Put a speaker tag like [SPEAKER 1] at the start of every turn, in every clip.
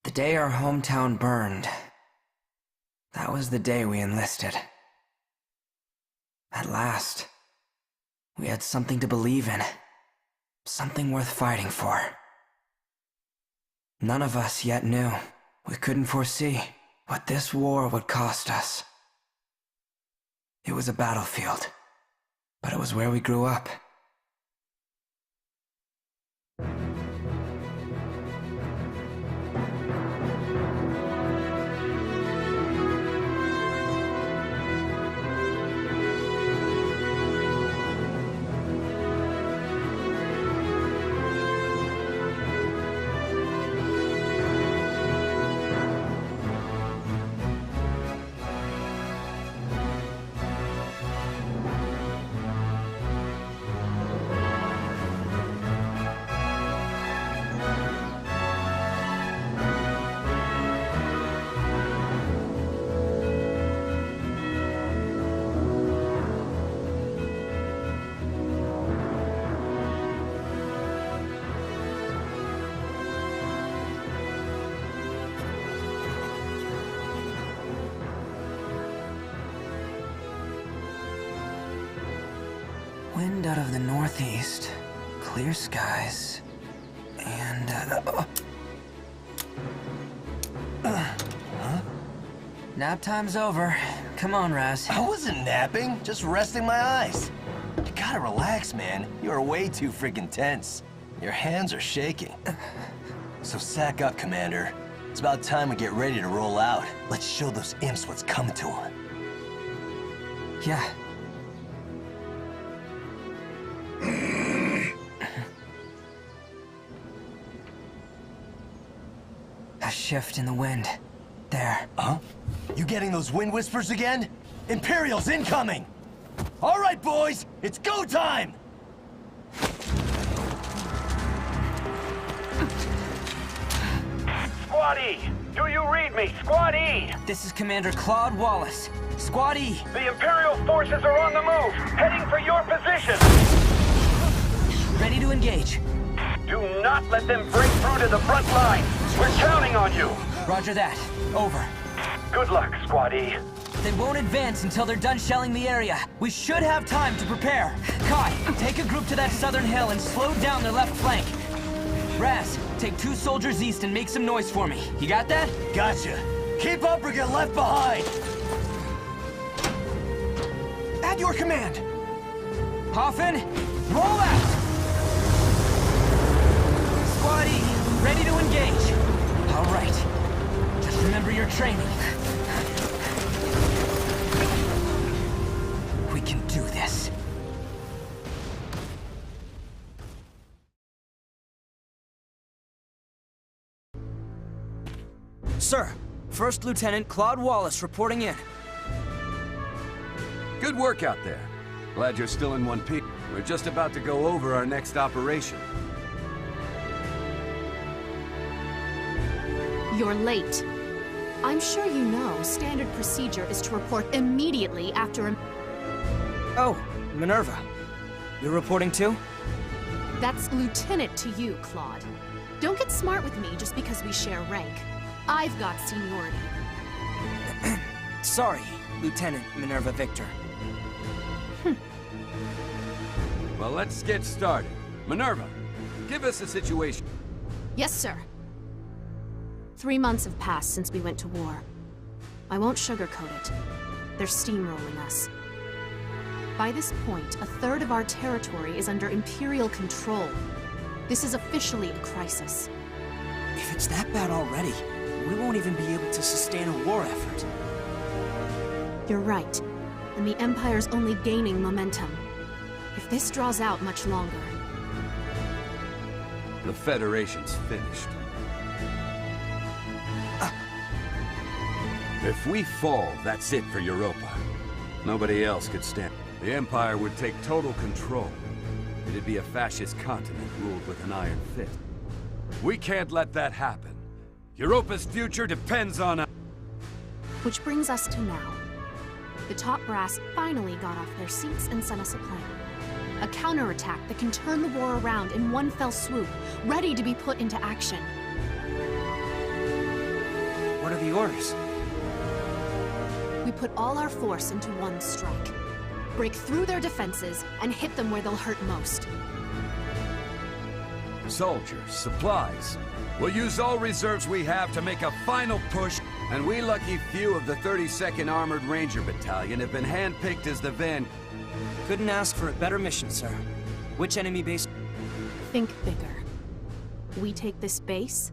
[SPEAKER 1] The day our hometown burned, that was the day we enlisted. At last, we had something to believe in, something worth fighting for. None of us yet knew, we couldn't foresee, what this war would cost us. It was a battlefield, but it was where we grew up. Wind out of the northeast, clear skies, and nap time's over. Come on, Raz.
[SPEAKER 2] I wasn't napping, just resting my eyes. You gotta relax, man. You're way too freaking tense. Your hands are shaking. So sack up, Commander. It's about time we get ready to roll out. Let's show those imps what's coming to them.
[SPEAKER 1] Yeah. A shift in the wind. There.
[SPEAKER 2] Huh? You getting those wind whispers again? Imperials incoming! All right, boys, it's go time!
[SPEAKER 3] Squad E! Do you read me? Squad E!
[SPEAKER 1] This is Commander Claude Wallace. Squad E!
[SPEAKER 3] The Imperial forces are on the move, heading for your position!
[SPEAKER 1] Ready to engage.
[SPEAKER 3] Do not let them break through to the front line! We're counting on you!
[SPEAKER 1] Roger that. Over.
[SPEAKER 3] Good luck, Squad E.
[SPEAKER 1] They won't advance until they're done shelling the area. We should have time to prepare. Kai, take a group to that southern hill and slow down their left flank. Raz, take 2 soldiers east and make some noise for me. You got that?
[SPEAKER 2] Gotcha. Keep up or get left behind! At your command!
[SPEAKER 1] Hoffman, roll out! Squad E, ready to engage. All right. Just remember your training. We can do this. Sir, First Lieutenant Claude Wallace reporting in.
[SPEAKER 4] Good work out there. Glad you're still in one piece. We're just about to go over our next operation.
[SPEAKER 5] You're late. I'm sure you know standard procedure is to report immediately after
[SPEAKER 1] Oh, Minerva. You're reporting too?
[SPEAKER 5] That's lieutenant to you, Claude. Don't get smart with me just because we share rank. I've got seniority.
[SPEAKER 1] Sorry, Lieutenant Minerva Victor.
[SPEAKER 4] Well, let's get started. Minerva, give us a situation.
[SPEAKER 5] Yes, sir. 3 months have passed since we went to war. I won't sugarcoat it. They're steamrolling us. By this point, a third of our territory is under Imperial control. This is officially a crisis.
[SPEAKER 1] If it's that bad already, we won't even be able to sustain a war effort.
[SPEAKER 5] You're right. And the Empire's only gaining momentum. If this draws out much longer...
[SPEAKER 4] The Federation's finished. If we fall, that's it for Europa. Nobody else could stand. The Empire would take total control. It'd be a fascist continent ruled with an iron fist. We can't let that happen. Europa's future depends on us.
[SPEAKER 5] Which brings us to now. The top brass finally got off their seats and sent us a plan. A counterattack that can turn the war around in one fell swoop, ready to be put into action.
[SPEAKER 1] What are the orders?
[SPEAKER 5] We put all our force into one strike. Break through their defenses and hit them where they'll hurt most.
[SPEAKER 4] Soldiers, supplies. We'll use all reserves we have to make a final push, and we lucky few of the 32nd Armored Ranger Battalion have been handpicked as the van.
[SPEAKER 1] Couldn't ask for a better mission, sir. Which enemy base?
[SPEAKER 5] Think bigger. We take this base?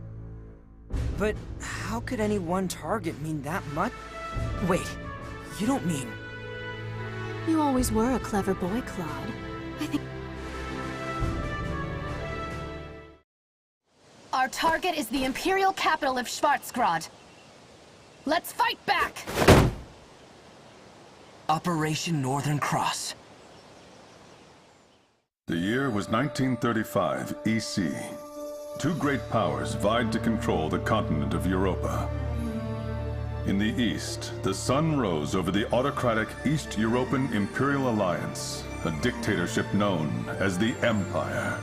[SPEAKER 1] But how could any one target mean that much? Wait, you don't mean...
[SPEAKER 5] You always were a clever boy, Claude. I think... Our target is the Imperial capital of Schwarzgrad. Let's fight back!
[SPEAKER 1] Operation Northern Cross.
[SPEAKER 6] The year was 1935 EC. Two great powers vied to control the continent of Europa. In the east, the sun rose over the autocratic East European Imperial Alliance, a dictatorship known as the Empire.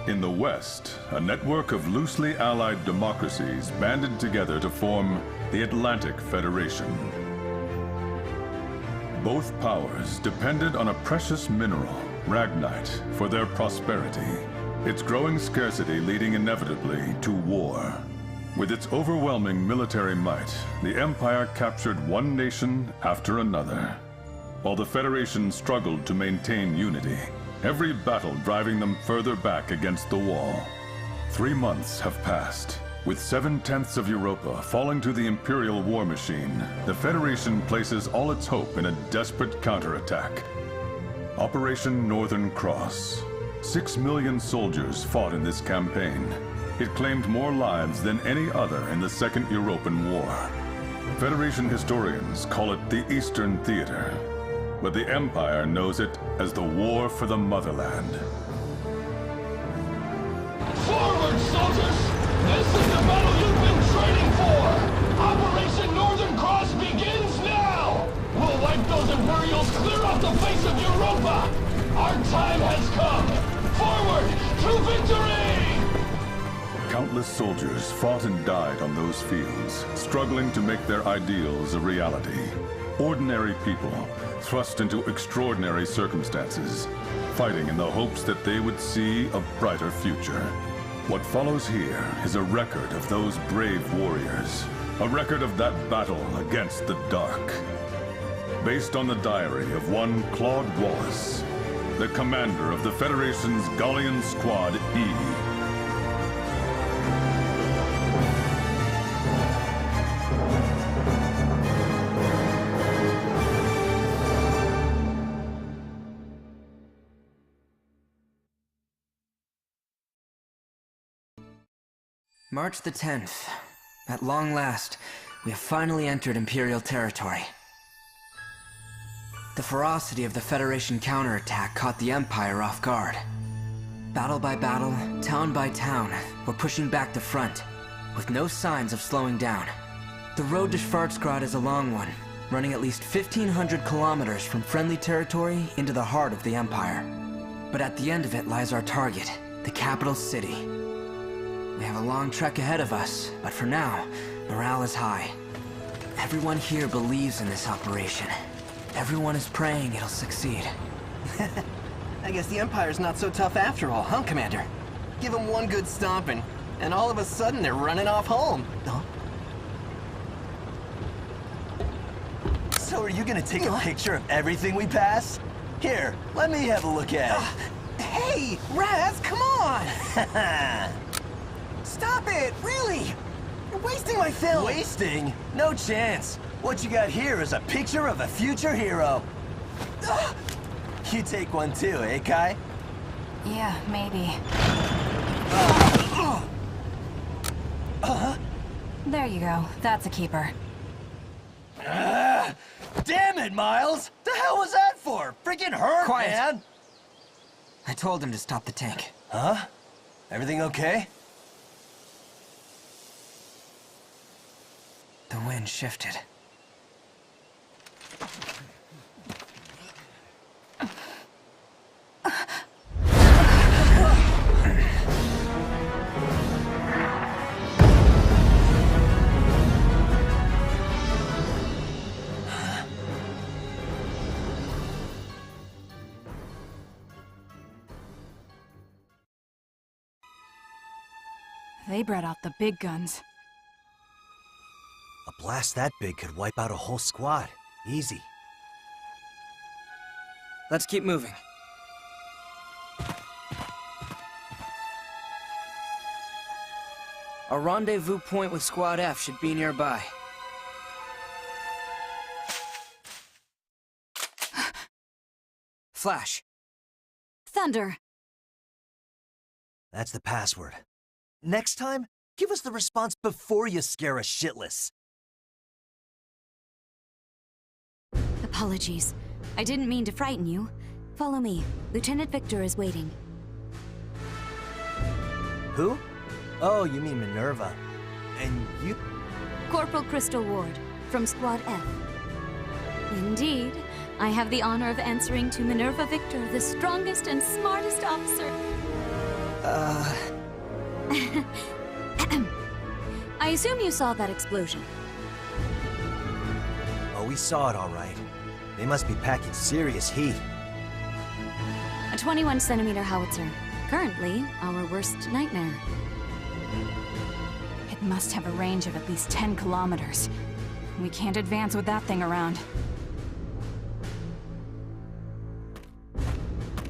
[SPEAKER 6] In the west, a network of loosely allied democracies banded together to form the Atlantic Federation. Both powers depended on a precious mineral, Ragnite, for their prosperity, its growing scarcity leading inevitably to war. With its overwhelming military might, the Empire captured one nation after another, while the Federation struggled to maintain unity, every battle driving them further back against the wall. 3 months have passed. With 7/10 of Europa falling to the Imperial war machine, the Federation places all its hope in a desperate counterattack. Operation Northern Cross. 6 million soldiers fought in this campaign. It claimed more lives than any other in the Second European War. Federation historians call it the Eastern Theater, but the Empire knows it as the War for the Motherland.
[SPEAKER 7] Forward, soldiers! This is the battle you've been training for! Operation Northern Cross begins now! We'll wipe those Imperials clear off the face of Europa! Our time has come! Forward to victory!
[SPEAKER 6] Countless soldiers fought and died on those fields, struggling to make their ideals a reality. Ordinary people, thrust into extraordinary circumstances, fighting in the hopes that they would see a brighter future. What follows here is a record of those brave warriors, a record of that battle against the dark. Based on the diary of one Claude Wallace, the commander of the Federation's Gallian Squad E.
[SPEAKER 1] March the 10th. At long last, we have finally entered Imperial territory. The ferocity of the Federation counterattack caught the Empire off guard. Battle by battle, town by town, we're pushing back the front, with no signs of slowing down. The road to Schwarzgrad is a long one, running at least 1,500 kilometers from friendly territory into the heart of the Empire. But at the end of it lies our target, the capital city. We have a long trek ahead of us, but for now, morale is high. Everyone here believes in this operation. Everyone is praying it'll succeed.
[SPEAKER 2] I guess the Empire's not so tough after all, huh, Commander? Give them one good stomping, and all of a sudden they're running off home. Huh? So are you gonna take a picture of everything we pass? Here, let me have a look at it.
[SPEAKER 8] Hey, Raz, come on! Stop it, really! You're wasting my film!
[SPEAKER 2] Wasting? No chance. What you got here is a picture of a future hero. You take one too, eh, Kai?
[SPEAKER 9] Yeah, maybe. There you go. That's a keeper.
[SPEAKER 2] Damn it, Miles! The hell was that for? Freaking hurt,
[SPEAKER 1] Quiet.
[SPEAKER 2] man!
[SPEAKER 1] I told him to stop the tank.
[SPEAKER 2] Huh? Everything okay?
[SPEAKER 1] The wind shifted.
[SPEAKER 9] They brought out the big guns.
[SPEAKER 2] A blast that big could wipe out a whole squad. Easy.
[SPEAKER 1] Let's keep moving. A rendezvous point with Squad F should be nearby. Flash.
[SPEAKER 9] Thunder!
[SPEAKER 2] That's the password. Next time, give us the response before you scare us shitless.
[SPEAKER 9] Apologies. I didn't mean to frighten you. Follow me. Lieutenant Victor is waiting.
[SPEAKER 2] Who? Oh, you mean Minerva. And you...
[SPEAKER 9] Corporal Crystal Ward, from Squad F. Indeed. I have the honor of answering to Minerva Victor, the strongest and smartest officer. I assume you saw that explosion.
[SPEAKER 2] Oh, we saw it all right. They must be packing serious heat.
[SPEAKER 9] A 21-centimeter howitzer. Currently, our worst nightmare. It must have a range of at least 10 kilometers. We can't advance with that thing around.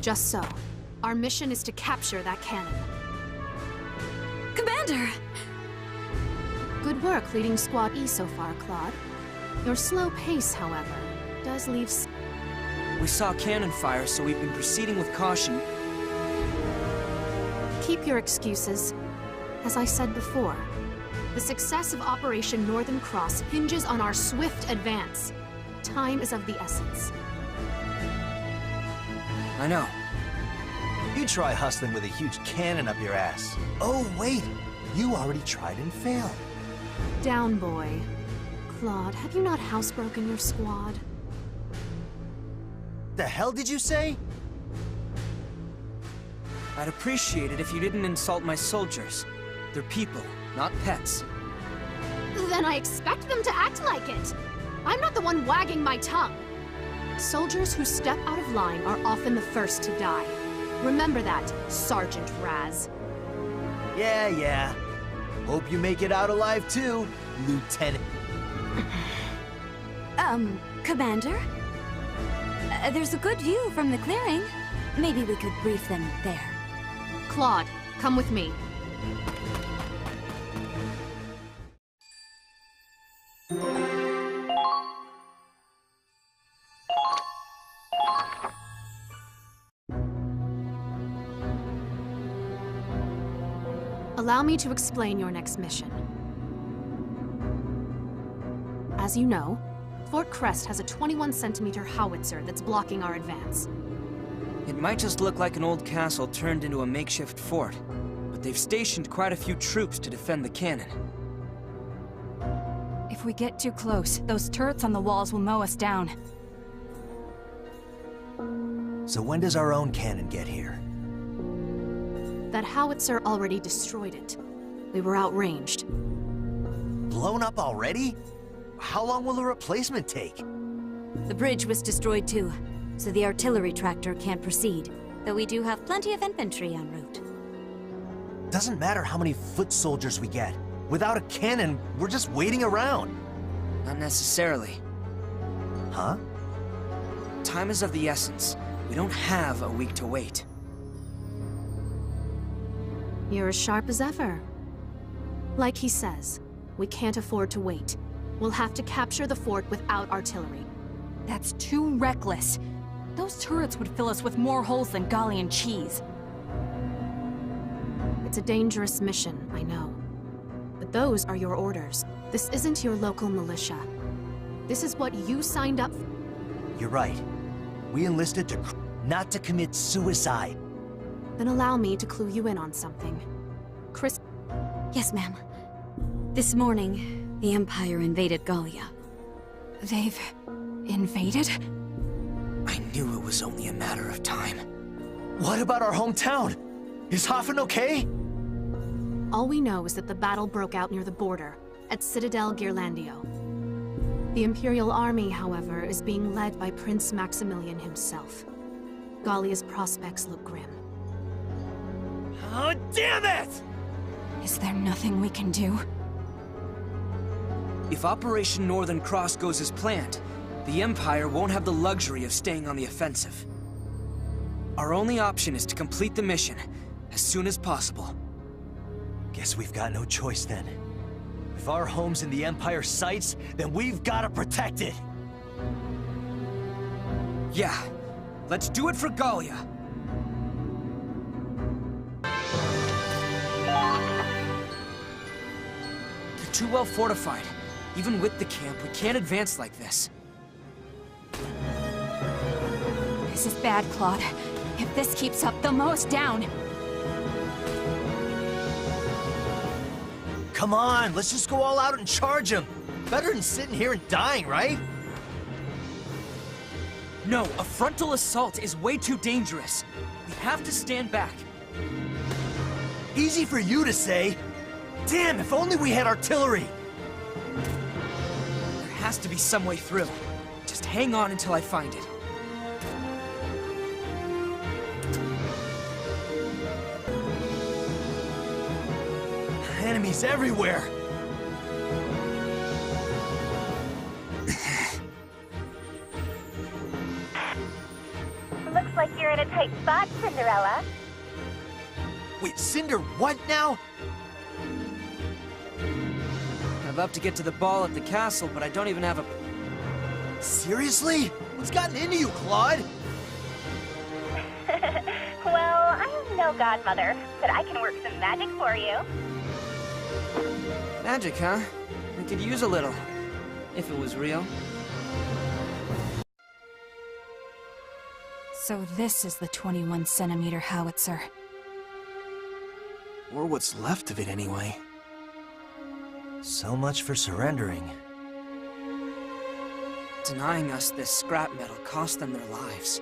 [SPEAKER 5] Just so. Our mission is to capture that cannon.
[SPEAKER 9] Commander!
[SPEAKER 5] Good work leading Squad E so far, Claude. Your slow pace, however, does leave...
[SPEAKER 1] We saw cannon fire, so we've been proceeding with caution.
[SPEAKER 5] Keep your excuses. As I said before, the success of Operation Northern Cross hinges on our swift advance. Time is of the essence.
[SPEAKER 1] I know.
[SPEAKER 2] You try hustling with a huge cannon up your ass. Oh, wait! You already tried and failed.
[SPEAKER 5] Down, boy. Claude, have you not housebroken your squad?
[SPEAKER 2] The hell did you say?
[SPEAKER 1] I'd appreciate it if you didn't insult my soldiers. They're people, not pets.
[SPEAKER 5] Then I expect them to act like it. I'm not the one wagging my tongue. Soldiers who step out of line are often the first to die. Remember that, Sergeant Raz.
[SPEAKER 2] Yeah. Hope you make it out alive too, Lieutenant.
[SPEAKER 9] Commander? There's a good view from the clearing. Maybe we could brief them there.
[SPEAKER 5] Claude, come with me. Allow me to explain your next mission. As you know, Fort Crest has a 21-centimeter howitzer that's blocking our advance.
[SPEAKER 1] It might just look like an old castle turned into a makeshift fort, but they've stationed quite a few troops to defend the cannon.
[SPEAKER 9] If we get too close, those turrets on the walls will mow us down.
[SPEAKER 2] So when does our own cannon get here?
[SPEAKER 5] That howitzer already destroyed it. We were outranged.
[SPEAKER 2] Blown up already? How long will the replacement take?
[SPEAKER 9] The bridge was destroyed too, so the artillery tractor can't proceed, though we do have plenty of infantry en route.
[SPEAKER 2] Doesn't matter how many foot soldiers we get. Without a cannon, we're just waiting around.
[SPEAKER 1] Not necessarily.
[SPEAKER 2] Huh?
[SPEAKER 1] Time is of the essence. We don't have a week to wait.
[SPEAKER 5] You're as sharp as ever. Like he says, we can't afford to wait. We'll have to capture the fort without artillery.
[SPEAKER 9] That's too reckless. Those turrets would fill us with more holes than Gallian cheese.
[SPEAKER 5] It's a dangerous mission, I know. But those are your orders. This isn't your local militia. This is what you signed up for.
[SPEAKER 2] You're right. We enlisted to not to commit suicide.
[SPEAKER 5] Then allow me to clue you in on something. Chris...
[SPEAKER 9] Yes, ma'am. This morning, the Empire invaded Gallia. They've... invaded?
[SPEAKER 1] I knew it was only a matter of time.
[SPEAKER 2] What about our hometown? Is Hafen okay?
[SPEAKER 5] All we know is that the battle broke out near the border, at Citadel Ghirlandaio. The Imperial Army, however, is being led by Prince Maximilian himself. Gallia's prospects look grim.
[SPEAKER 2] Oh, damn it!
[SPEAKER 9] Is there nothing we can do?
[SPEAKER 1] If Operation Northern Cross goes as planned, the Empire won't have the luxury of staying on the offensive. Our only option is to complete the mission as soon as possible.
[SPEAKER 2] Guess we've got no choice then. If our home's in the Empire's sights, then we've got to protect it!
[SPEAKER 1] Yeah, let's do it for Gallia. They're too well fortified. Even with the camp, we can't advance like this.
[SPEAKER 9] This is bad, Claude. If this keeps up, the mow's down.
[SPEAKER 2] Come on, let's just go all out and charge him! Better than sitting here and dying, right?
[SPEAKER 1] No, a frontal assault is way too dangerous. We have to stand back.
[SPEAKER 2] Easy for you to say. Damn, if only we had artillery!
[SPEAKER 1] There has to be some way through. Just hang on until I find it.
[SPEAKER 2] Enemies everywhere!
[SPEAKER 10] Looks like you're in a tight spot, Cinderella.
[SPEAKER 2] Wait, Cinder, what now?
[SPEAKER 1] I'd love to get to the ball at the castle, but I don't even have a...
[SPEAKER 2] Seriously? What's gotten into you, Claude?
[SPEAKER 10] Well, I am no godmother, but I can work some magic for you.
[SPEAKER 1] Magic, huh? We could use a little. If it was real.
[SPEAKER 9] So this is the 21-centimeter howitzer.
[SPEAKER 1] Or what's left of it, anyway.
[SPEAKER 2] So much for surrendering.
[SPEAKER 1] Denying us this scrap metal cost them their lives.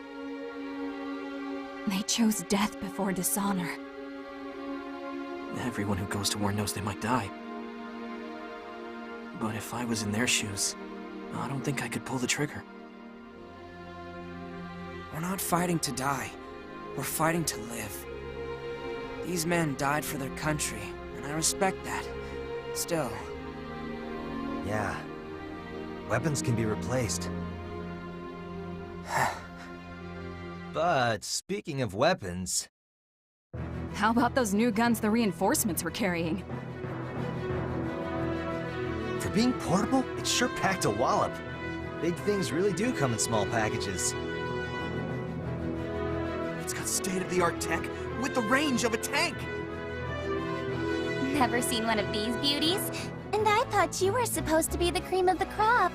[SPEAKER 9] They chose death before dishonor.
[SPEAKER 1] Everyone who goes to war knows they might die. But if I was in their shoes, I don't think I could pull the trigger. We're not fighting to die. We're fighting to live. These men died for their country, and I respect that. Still.
[SPEAKER 2] Yeah. Weapons can be replaced. But speaking of weapons...
[SPEAKER 9] How about those new guns the reinforcements were carrying?
[SPEAKER 2] For being portable, it sure packed a wallop. Big things really do come in small packages. It's got state-of-the-art tech with the range of a tank!
[SPEAKER 10] Never seen one of these beauties? And I thought you were supposed to be the cream of the crop.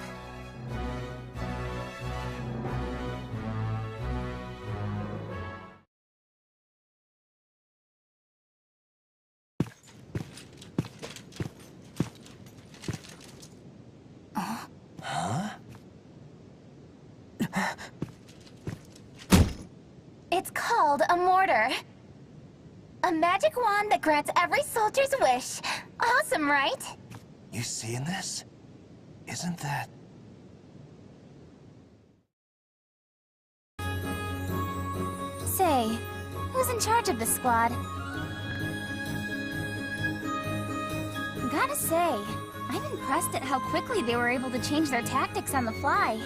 [SPEAKER 10] It's called a mortar. A magic wand that grants every soldier's wish. Awesome, right?
[SPEAKER 2] You seeing this? Isn't that...
[SPEAKER 10] Say, who's in charge of the squad? Gotta say, I'm impressed at how quickly they were able to change their tactics on the fly.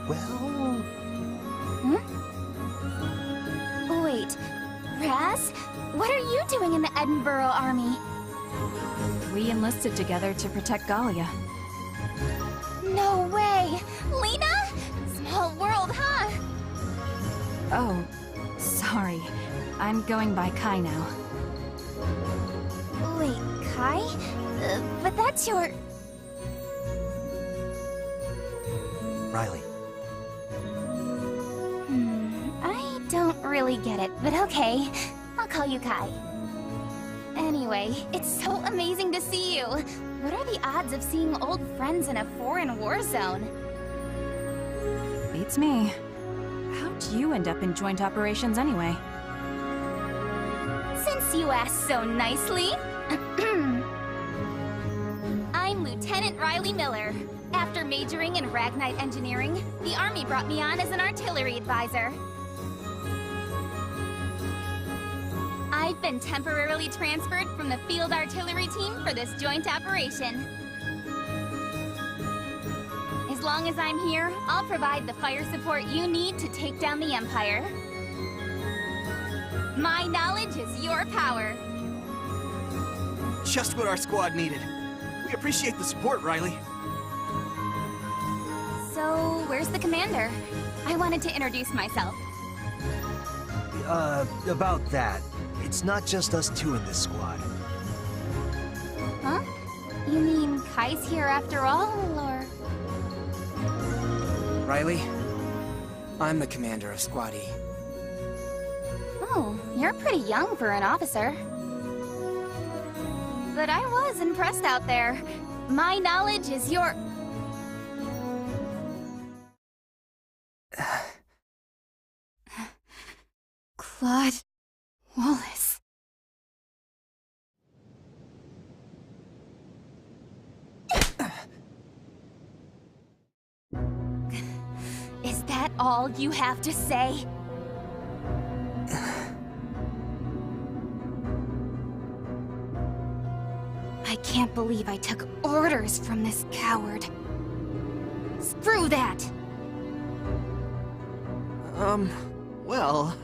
[SPEAKER 2] well...
[SPEAKER 10] Wait, Raz? What are you doing in the Edinburgh army?
[SPEAKER 9] We enlisted together to protect Gallia.
[SPEAKER 10] No way! Lena? Small world, huh?
[SPEAKER 9] Oh, sorry. I'm going by Kai now.
[SPEAKER 10] Wait, Kai? But that's your...
[SPEAKER 2] Riley.
[SPEAKER 10] I don't really get it, but okay. I'll call you Kai. Anyway, it's so amazing to see you. What are the odds of seeing old friends in a foreign war zone?
[SPEAKER 9] Beats me. How'd you end up in joint operations anyway?
[SPEAKER 10] Since you asked so nicely... I'm Lieutenant Riley Miller. After majoring in Ragnite engineering, the Army brought me on as an artillery advisor. I've been temporarily transferred from the field artillery team for this joint operation. As long as I'm here, I'll provide the fire support you need to take down the Empire. My knowledge is your power.
[SPEAKER 8] Just what our squad needed. We appreciate the support, Riley.
[SPEAKER 10] So, where's the commander? I wanted to introduce myself.
[SPEAKER 2] About that. It's not just us two in this squad.
[SPEAKER 10] Huh? You mean Kai's here after all, or...?
[SPEAKER 8] Riley, I'm the commander of Squad E.
[SPEAKER 10] Oh, you're pretty young for an officer. But I was impressed out there. My knowledge is your... Claude Wallace. Is that all you have to say? I can't believe I took orders from this coward. Screw that!
[SPEAKER 8] Well...